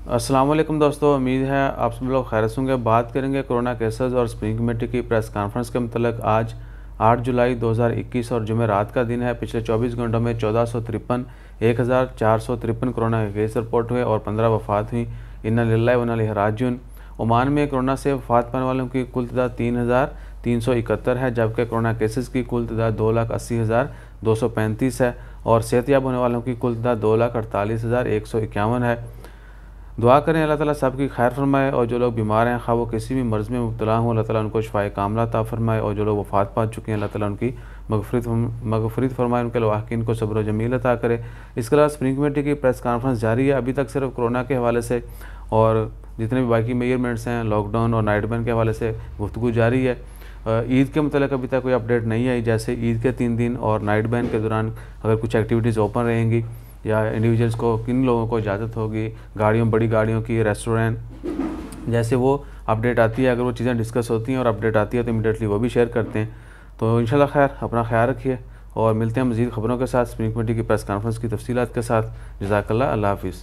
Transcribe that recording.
अस्सलाम वालेकुम दोस्तों, उम्मीद है आप सब लोग खैरियत होंगे। बात करेंगे कोरोना केसेस और स्प्रिंग कमेटी की प्रेस कॉन्फ्रेंस के मतलब। आज 8 जुलाई 2021 और जुमेरात का दिन है। पिछले 24 घंटों में 1453 कोरोना के केस रिपोर्ट हुए और 15 वफ़ात हुई। इन्ना लिल्लाहि व इन्ना इलैहि राजिऊन। ओमान में कोरोना से वफ़ात पाने वालों की कुल तादाद 3,371 है, जबकि कोरोना केसेस की कुल तादाद 2,80,235 है और सेहतयाब होने वालों की कुल तादाद 2,48,151 है। दुआ करें अल्लाह ताला सबकी खैर फरमाए और जो लोग बीमार हैं, खा वो किसी भी मर्ज़ में मुब्तला हों, अल्लाह ताला उनको शिफ़ाए कामिला अता फरमाए और जो लोग वफ़ात पा चुके हैं, अल्लाह ताला उनकी मग़फ़िरत फरमाए, उनके लवाहिकीन को सब्र व जमील अता करे। इसके अलावा स्प्रिंग कमेटी की प्रेस कॉन्फ्रेंस जारी है। अभी तक सिर्फ कोरोना के हवाले से और जितने भी बाकी मेजरमेंट्स हैं, लॉकडाउन और नाइट बैन के हवाले से गुफ्तगू जारी है। ईद के मतलब अभी तक कोई अपडेट नहीं आई, जैसे ईद के 3 दिन और नाइट बैन के दौरान अगर कुछ एक्टिविटीज़ ओपन रहेंगी या इंडिविजुअल्स को, किन लोगों को इजाज़त होगी, गाड़ियों, बड़ी गाड़ियों की, रेस्टोरेंट, जैसे वो अपडेट आती है, अगर वो चीज़ें डिस्कस होती हैं और अपडेट आती है तो इमीडिएटली वो भी शेयर करते हैं। तो इंशाल्लाह खैर, अपना ख्याल रखिए और मिलते हैं मज़ीद ख़बरों के साथ, स्प्रिंग कमेटी की प्रेस कॉन्फ्रेंस की तफसीलात के साथ। जज़ाकल्लाह, अल्लाह हाफ़िज़।